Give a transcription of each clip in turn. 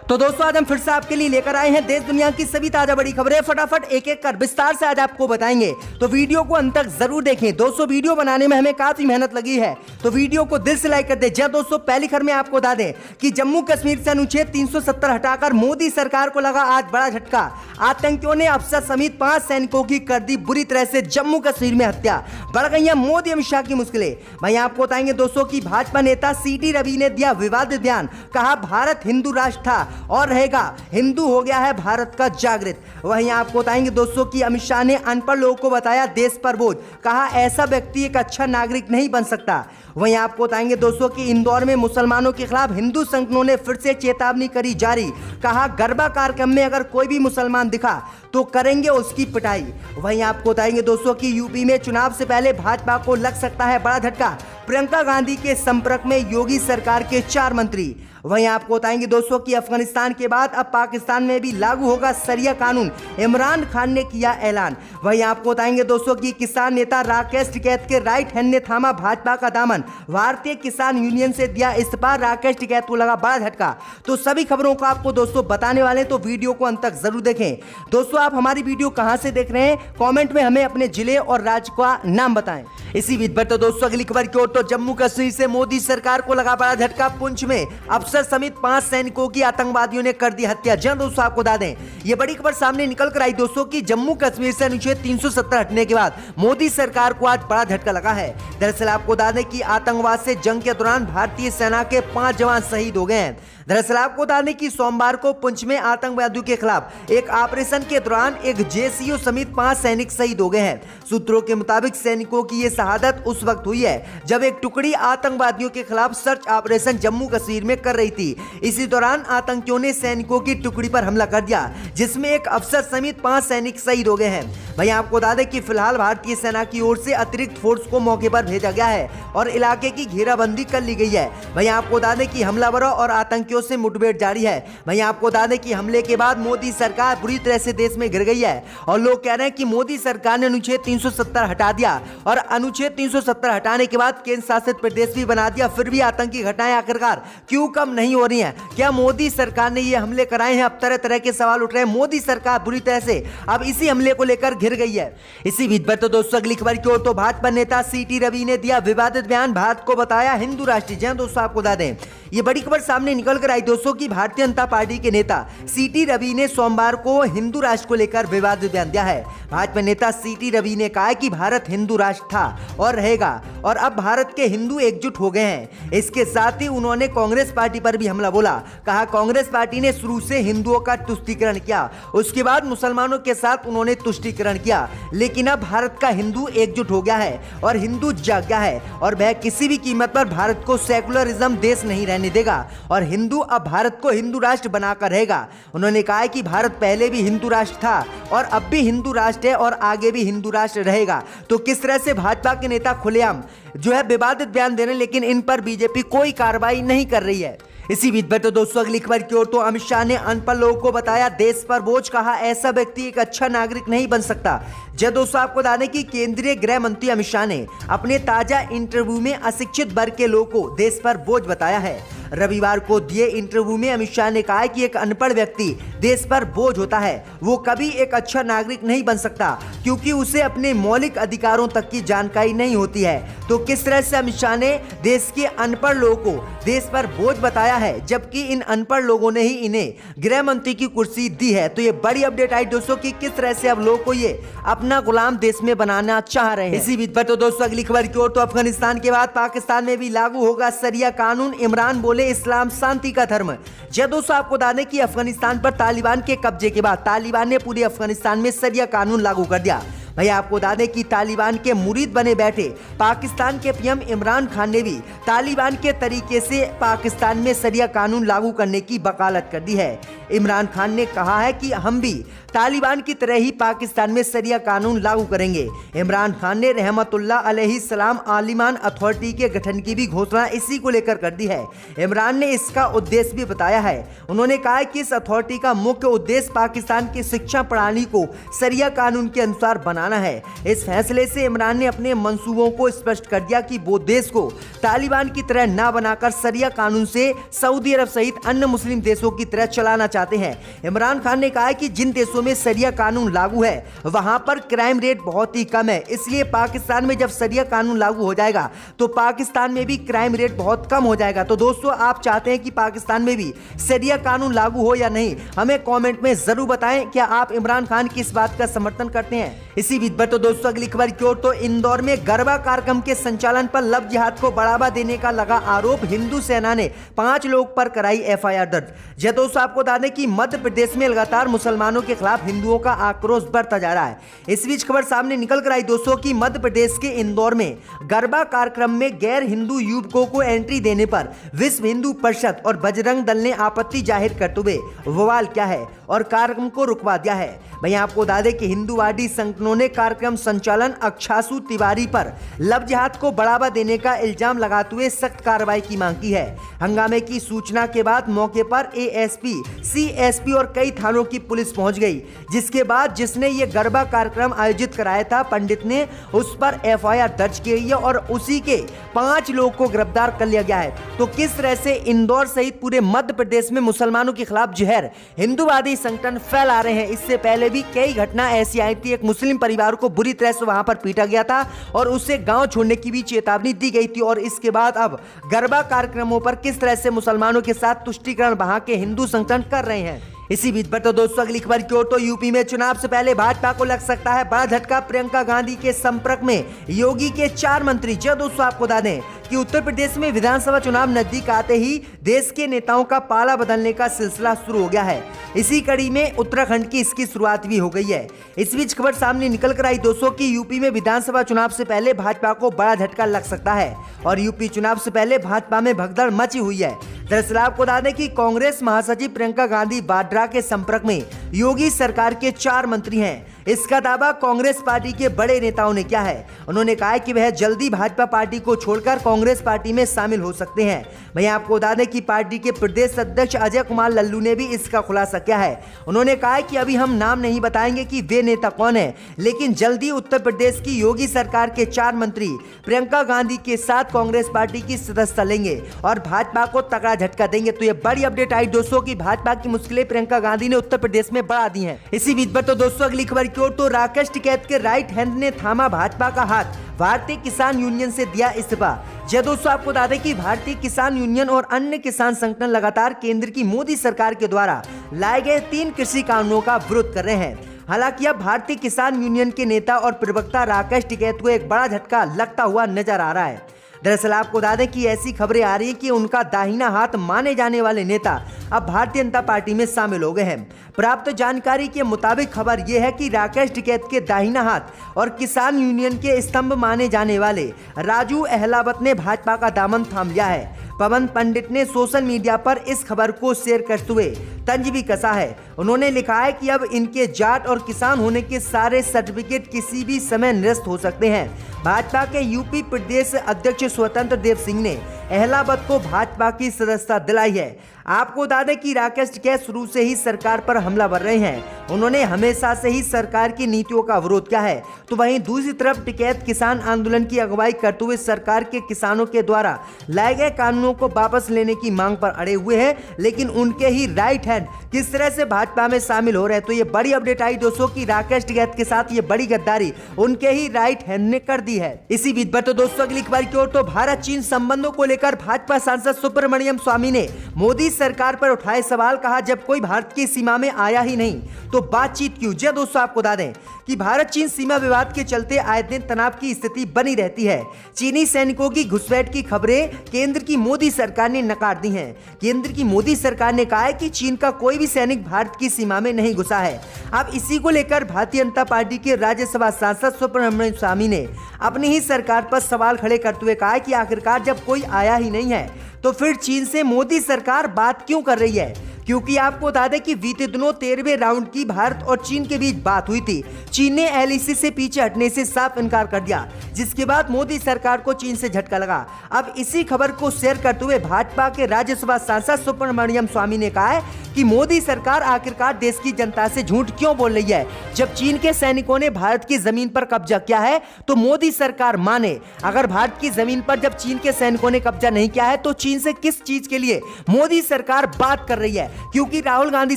तो दोस्तों आज हम फिर से आपके लिए लेकर आए हैं देश दुनिया की सभी ताजा बड़ी खबरें। फटाफट एक एक कर विस्तार से आज आपको बताएंगे, तो वीडियो को अंत तक जरूर देखें। दोस्तों वीडियो बनाने में हमें काफी मेहनत लगी है, तो वीडियो को दिल से लाइक कर दें। जब दोस्तों पहली खबर में आपको बता दें कि जम्मू कश्मीर से अनुच्छेद 370 हटाकर मोदी सरकार को लगा आज बड़ा झटका। आतंकियों ने अफसर समेत 5 सैनिकों की कर दी बुरी तरह से जम्मू कश्मीर में हत्या। बढ़ गई है मोदी अमित शाह की मुश्किलें। भाई आपको बताएंगे दोस्तों की भाजपा नेता सीटी रवि ने दिया विवादित बयान, कहा भारत हिंदू राष्ट्र था और रहेगा, हिंदू हो गया है भारत का जागृत। वहीं आपको बताएंगे दोस्तों की अमित शाह ने अनपढ़ लोगों को बताया देश पर बोझ, कहा ऐसा व्यक्ति एक अच्छा नागरिक नहीं बन सकता। वहीं आपको बताएंगे दोस्तों कि इंदौर में मुसलमानों के खिलाफ हिंदू संगठनों ने फिर से चेतावनी करी जारी, कहा गरबा कार्यक्रम में अगर कोई भी मुसलमान दिखा तो करेंगे उसकी पिटाई। वहीं आपको बताएंगे दोस्तों कि यूपी में चुनाव से पहले भाजपा को लग सकता है बड़ा झटका, प्रियंका गांधी के संपर्क में योगी सरकार के 4 मंत्री। वहीं आपको बताएंगे दोस्तों कि अफगानिस्तान के बाद अब पाकिस्तान में भी लागू होगा शरिया कानून, इमरान खान ने किया ऐलान। वहीं आपको बताएंगे दोस्तों कि किसान नेता राकेश टिकैत के राइट हैंड ने थामा भाजपा का दामन, भारतीय किसान यूनियन से दिया इस्तीफा, राकेश टिकैत को लगा बड़ा झटका। तो सभी खबरों को आपको दोस्तों बताने वाले हैं, तो वीडियो को अंत तक जरूर देखें। दोस्तों आप हमारी वीडियो कहां से देख रहे हैं, कमेंट में हमें अपने जिले और राज्य का नाम बताएं। इसी बीच पर तो दोस्तों अगली खबर की ओर, तो जम्मू कश्मीर से मोदी सरकार को लगा बड़ा झटका। पुंछ में अफसर समेत 5 सैनिकों की आतंकवादियों ने कर दी हत्या। जल्द दोस्तों आपको बता दें, ये बड़ी खबर सामने निकल कर आई दोस्तों कि जम्मू कश्मीर से अनुच्छेद 370 हटने के बाद मोदी सरकार को आज बड़ा झटका लगा है। दरअसल आपको बता दें कि आतंकवाद से जंग के दौरान भारतीय सेना के 5 जवान शहीद हो गए हैं। दरअसल आपको बता दें कि सोमवार को पुंछ में आतंकवादियों के खिलाफ एक ऑपरेशन के दौरान एक जेसीओ समेत 5 सैनिक शहीद हो गए हैं। सूत्रों के मुताबिक सैनिकों की ये शहादत उस वक्त हुई है जब एक टुकड़ी आतंकवादियों के खिलाफ सर्च ऑपरेशन जम्मू कश्मीर में कर रही थी। इसी दौरान आतंकियों ने सैनिकों की टुकड़ी पर हमला कर दिया, जिसमें एक अफसर समेत 5 सैनिक शहीद हो गए हैं। वहीं आपको बता दें कि फिलहाल भारतीय सेना की ओर से अतिरिक्त फोर्स को मौके पर भेजा गया है और इलाके की घेराबंदी कर ली गई है। वहीं आपको बता दें कि हमलावरों और आतंकियों से मुठभेड़ जारी है। वहीं आपको बता दें कि हमले के बाद मोदी सरकार बुरी तरह से देश में गिर गई है और लोग कह रहे हैं कि मोदी सरकार ने अनुच्छेद 370 हटा दिया और अनुच्छेद 370 हटाने के बाद केंद्र शासित प्रदेश भी बना दिया, फिर भी आतंकी घटनाएं आखिरकार क्यों कम नहीं हो रही हैं? क्या मोदी सरकार ने ये हमले कराए हैं? अब तरह तरह के सवाल उठ रहे हैं। मोदी सरकार बुरी तरह से अब इसी हमले को लेकर घिर गई है। इसी बीच पर तो दोस्तों अगली खबर की ओर, तो भाजपा नेता सीटी रवि ने दिया विवादित बयान, भारत को बताया हिंदू राष्ट्र। जहां दोस्तों आपको बता दें ये बड़ी खबर सामने निकल कर आई दोस्तों की भारतीय जनता पार्टी के नेता सीटी रवि ने सोमवार को हिंदू राष्ट्र को लेकर विवादित बयान दिया है। भाजपा नेता सीटी रवि ने कहा कि भारत हिंदू राष्ट्र था और रहेगा और अब भारत के हिंदू एकजुट हो गए हैं। इसके साथ ही उन्होंने कांग्रेस पार्टी पर भी हमला बोला, कहा कांग्रेस पार्टी ने शुरू से हिंदुओं का तुष्टीकरण किया, उसके बाद मुसलमानों के साथ उन्होंने तुष्टीकरण किया, लेकिन अब भारत का हिंदू एकजुट हो गया है और हिंदू जाग गया है और वह किसी भी कीमत पर भारत को सेकुलरिज्म देश नहीं रहने देगा और हिंदू अब भारत को हिंदू राष्ट्र बनाकर रहेगा। उन्होंने कहा कि भारत पहले भी हिंदू राष्ट्र था और अब भी हिंदू राष्ट्र है और आगे भी हिंदू राष्ट्र रहेगा। तो किस तरह से भाजपा के नेता खुलेआम जो है विवादित बयान दे रहे हैं, लेकिन इन पर बीजेपी कोई कार्रवाई नहीं कर रही है। इसी बीच पर तो दोस्तों अगली खबर की ओर, तो अमित शाह ने अनपढ़ लोगों को बताया देश पर बोझ, कहा ऐसा व्यक्ति एक अच्छा नागरिक नहीं बन सकता। जब दोस्तों आपको बता दें कि केंद्रीय गृह मंत्री अमित शाह ने अपने ताजा इंटरव्यू में अशिक्षित वर्ग के लोगों को देश पर बोझ बताया है। रविवार को दिए इंटरव्यू में अमित शाह ने कहा कि एक अनपढ़ व्यक्ति देश पर बोझ होता है, वो कभी एक अच्छा नागरिक नहीं बन सकता क्योंकि उसे अपने मौलिक अधिकारों तक की जानकारी नहीं होती है। तो किस तरह से अमित शाह ने देश के अनपढ़ लोगों को देश पर बोझ बताया है, जबकि इन अनपढ़ लोगों ने ही इन्हें गृह मंत्री की कुर्सी दी है। तो ये बड़ी अपडेट आई दोस्तों कि किस तरह से अब लोगों को ये अपना गुलाम देश में बनाना चाह रहे हैं। इसी बीच पर तो दोस्तों अगली खबर की ओर, तो अफगानिस्तान के बाद पाकिस्तान में भी लागू होगा शरिया कानून, इमरान बोले इस्लाम शांति का धर्म। जब दोस्तों आपको बता दें कि अफगानिस्तान पर तालिबान के कब्जे के बाद तालिबान ने पूरे अफगानिस्तान में शरिया कानून लागू कर दिया। भैया आपको बता दें कि तालिबान के मुरीद बने बैठे पाकिस्तान के पीएम इमरान खान ने भी तालिबान के तरीके से पाकिस्तान में शरिया कानून लागू करने की वकालत कर दी है। इमरान खान ने कहा है कि हम भी तालिबान की तरह ही पाकिस्तान में शरिया कानून लागू करेंगे। इमरान खान ने रहमतुल्लाह अलैहिस्सलाम आलिमान अथॉरिटी के गठन की भी घोषणा इसी को लेकर कर दी है। इमरान ने इसका उद्देश्य भी बताया है। उन्होंने कहा कि इस अथॉरिटी का मुख्य उद्देश्य पाकिस्तान की शिक्षा प्रणाली को शरिया कानून के अनुसार बनाना है। इस फैसले से इमरान ने अपने मंसूबों को स्पष्ट कर दिया कि वो देश को तालिबान की तरह न बनाकर शरिया कानून से सऊदी अरब सहित अन्य मुस्लिम देशों की तरह चलाना चाहते हैं। इमरान खान ने कहा कि जिन देशों में शरिया कानून लागू है वहां पर क्राइम रेट बहुत ही कम है, इसलिए पाकिस्तान में जब शरिया कानून लागू हो जाएगा तो पाकिस्तान में भी क्राइम रेट बहुत कम हो जाएगा। तो दोस्तों, आप चाहते हैं कि पाकिस्तान में भी शरिया कानून लागू हो या नहीं, हमें कमेंट में जरूर बताएं। क्या आप इमरान खान की इस बात का समर्थन करते हैं? इसी बीच पर तो दोस्तों अगली खबर की ओर, तो इंदौर में गरबा कार्यक्रम के संचालन पर लव जिहाद को बढ़ावा देने का लगा आरोप। हिंदू सेना ने 5 लोग पर कराई एफआईआर दर्ज। जय दोस्तों, आपको बता दें कि मध्य प्रदेश में लगातार मुसलमानों के खिलाफ हिंदुओं का आक्रोश बढ़ता जा रहा है। इस बीच खबर सामने निकल कर आई दोस्तों कि मध्य प्रदेश के इंदौर में गरबा कार्यक्रम में गैर हिंदू युवकों को एंट्री देने पर विश्व हिंदू परिषद और बजरंग दल ने आपत्ति जाहिर करते हुए बवाल किया है और कार्यक्रम को रुकवा दिया है। वहीं आपको बता दें कि हिंदूवादी संगठनों ने कार्यक्रम संचालन अक्षासु तिवारी पर लव जिहाद को बढ़ावा देने का इल्जाम लगाते हुए सख्त कार्रवाई की मांग की है। हंगामे की सूचना के बाद मौके पर एएसपी, सीएसपी और कई थानों की पुलिस पहुंच गई, जिसके बाद जिसने ये गरबा कार्यक्रम आयोजित कराया था पंडित ने उस पर एफआईआर दर्ज की गई है और उसी के 5 लोग को गिरफ्तार कर लिया गया है। तो किस तरह से इंदौर सहित पूरे मध्य प्रदेश में मुसलमानों के खिलाफ जहर हिंदूवादी संगठन फैला रहे हैं। इससे पहले भी कई घटना ऐसी आई थी। एक मुस्लिम परिवार को बुरी तरह से वहां पर पीटा गया था और उसे गांव छोड़ने की भी चेतावनी दी गई थी। और इसके बाद अब गरबा कार्यक्रमों पर किस तरह से मुसलमानों के साथ तुष्टीकरण वहां के हिंदू संगठन कर रहे हैं। इसी बीच पर तो दोस्तों अगली खबर की ओर, तो यूपी में चुनाव से पहले भाजपा को लग सकता है बड़ा झटका। प्रियंका गांधी के संपर्क में योगी के 4 मंत्री। जो दोस्तों आपको बता दें कि उत्तर प्रदेश में विधानसभा चुनाव नजदीक आते ही देश के नेताओं का पाला बदलने का सिलसिला शुरू हो गया है। इसी कड़ी में उत्तराखंड की इसकी शुरुआत भी हो गई है। इस बीच खबर सामने निकल कर आई दोस्तों कि यूपी में विधानसभा चुनाव से पहले भाजपा को बड़ा झटका लग सकता है और यूपी चुनाव से पहले भाजपा में भगदड़ मची हुई है। दरअसल आपको बता दें कि कांग्रेस महासचिव प्रियंका गांधी वाड्रा के संपर्क में योगी सरकार के 4 मंत्री हैं। इसका दावा कांग्रेस पार्टी के बड़े नेताओं ने किया है। उन्होंने कहा कि वह जल्दी भाजपा पार्टी को छोड़कर कांग्रेस पार्टी में शामिल हो सकते हैं। वहीं आपको बता दें कि पार्टी के प्रदेश अध्यक्ष अजय कुमार लल्लू ने भी इसका खुलासा किया है। उन्होंने कहा कि अभी हम नाम नहीं बताएंगे कि वे नेता कौन है, लेकिन जल्दी उत्तर प्रदेश की योगी सरकार के 4 मंत्री प्रियंका गांधी के साथ कांग्रेस पार्टी की सदस्यता लेंगे और भाजपा को तगड़ा झटका देंगे। तो ये बड़ी अपडेट आई दोस्तों की भाजपा की मुश्किलें प्रियंका गांधी ने उत्तर प्रदेश में बढ़ा दी हैं। इसी बीच पर तो दोस्तों अगली खबर की ओर, तो राकेश टिकैत के राइट हैंड ने थामा भाजपा का हाथ, भारतीय किसान यूनियन से दिया इस्तीफा। जय दोस्तों आपको बता दें कि भारतीय किसान यूनियन और अन्य किसान संगठन लगातार केंद्र की मोदी सरकार के द्वारा लाए गए 3 कृषि कानूनों का विरोध कर रहे हैं। हालांकि अब भारतीय किसान यूनियन के नेता और प्रवक्ता राकेश टिकैत को एक बड़ा झटका लगता हुआ नजर आ रहा है। दरअसल आपको बता दें कि ऐसी खबरें आ रही है कि उनका दाहिना हाथ माने जाने वाले नेता अब भारतीय जनता पार्टी में शामिल हो गए हैं। प्राप्त जानकारी के मुताबिक खबर यह है कि राकेश टिकैत के दाहिना हाथ और किसान यूनियन के स्तंभ माने जाने वाले राजू अहलावत ने भाजपा का दामन थाम लिया है। पवन पंडित ने सोशल मीडिया पर इस खबर को शेयर करते हुए तंज भी कसा है। उन्होंने लिखा है कि अब इनके जाट और किसान होने के सारे सर्टिफिकेट किसी भी समय निरस्त हो सकते हैं। भाजपा के यूपी प्रदेश अध्यक्ष स्वतंत्र देव सिंह ने अहलावत को भाजपा की सदस्यता दिलाई है। आपको बता दें कि राकेश टिकैत शुरू से ही सरकार पर हमलावर रहे हैं। उन्होंने हमेशा से ही सरकार की नीतियों का विरोध किया है। तो वहीं दूसरी तरफ टिकैत किसान आंदोलन की अगुवाई करते हुए सरकार के किसानों के द्वारा लाए गए कानूनों को वापस लेने की मांग पर अड़े हुए हैं, लेकिन उनके ही राइट हैंड किस तरह से भाजपा में शामिल हो रहे हैं। तो ये बड़ी अपडेट आई दोस्तों की राकेश टिकैत के साथ ये बड़ी गद्दारी उनके ही राइट हैंड ने कर दी है। इसी बीच पर तो दोस्तों अगली खबर की ओर, तो भारत चीन संबंधों को लेकर भाजपा सांसद सुब्रमण्यम स्वामी ने मोदी सरकार पर उठाए सवाल। कहा जब कोई भारत की सीमा में आया ही नहीं तो बातचीत क्यों। जय दोस्तों आपको बता दें कि भारत चीन सीमा विवाद के चलते आए दिन तनाव की स्थिति बनी रहती है। चीनी सैनिकों की घुसपैठ की खबरें केंद्र की मोदी सरकार ने नकार दी हैं। केंद्र की मोदी सरकार ने कहा है कि चीन का कोई भी सैनिक भारत की सीमा में नहीं घुसा है। अब इसी को लेकर भारतीय जनता पार्टी के राज्यसभा सांसद सुब्रमण्यम स्वामी ने अपनी ही सरकार पर सवाल खड़े करते हुए कहा कि आखिरकार जब कोई आया ही नहीं है तो फिर चीन से मोदी सरकार बात क्यों कर रही है। क्योंकि आपको बता दें कि बीते दिनों 13वें राउंड की भारत और चीन के बीच बात हुई थी। चीन ने एलईसी से पीछे हटने से साफ इनकार कर दिया, जिसके बाद मोदी सरकार को चीन से झटका लगा। अब इसी खबर को शेयर करते हुए भाजपा के राज्यसभा सांसद सुब्रमण्यम स्वामी ने कहा है कि मोदी सरकार आखिरकार देश की जनता से झूठ क्यों बोल रही है। जब चीन के सैनिकों ने भारत की जमीन पर कब्जा किया है तो मोदी सरकार माने, अगर भारत की जमीन पर जब चीन के सैनिकों ने कब्जा नहीं किया है तो चीन से किस चीज के लिए मोदी सरकार बात कर रही है। क्योंकि राहुल गांधी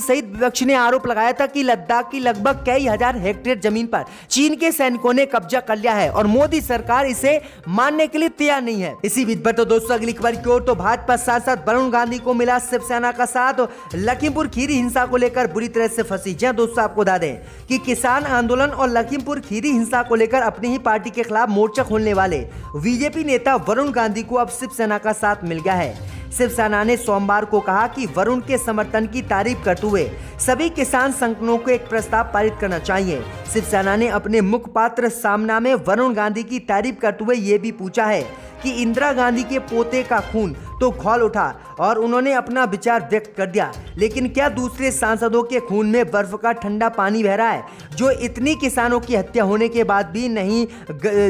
सहित विपक्ष ने आरोप लगाया था कि लद्दाख की लगभग कई हजार हेक्टेयर जमीन पर चीन के सैनिकों ने कब्जा कर लिया है और मोदी सरकार इसे मानने के लिए तैयार नहीं है। इसी बीच पर तो दोस्तों अगली खबर की ओर तो भाजपा सांसद वरुण गांधी को मिला शिवसेना का साथ। लखीमपुर खीरी हिंसा को लेकर बुरी तरह से फंसी। जी दोस्तों, आपको बता दें कि किसान आंदोलन और लखीमपुर खीरी हिंसा को लेकर अपनी ही पार्टी के खिलाफ मोर्चा खोलने वाले बीजेपी नेता वरुण गांधी को अब शिवसेना का साथ मिल गया है। शिवसेना ने सोमवार को कहा कि वरुण के समर्थन की तारीफ करते हुए सभी किसान संगठनों को एक प्रस्ताव पारित करना चाहिए। शिवसेना ने अपने मुखपात्र सामना में वरुण गांधी की तारीफ करते हुए ये भी पूछा है कि इंदिरा गांधी के पोते का खून तो खौल उठा और उन्होंने अपना विचार व्यक्त कर दिया, लेकिन क्या दूसरे सांसदों के खून में बर्फ का ठंडा पानी बह रहा है जो इतनी किसानों की हत्या होने के बाद भी नहीं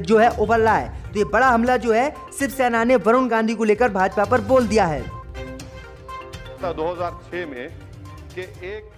जो है उबल रहा है। तो ये बड़ा हमला जो है शिवसेना ने वरुण गांधी को लेकर भाजपा पर बोल दिया है। 2006 में कि एक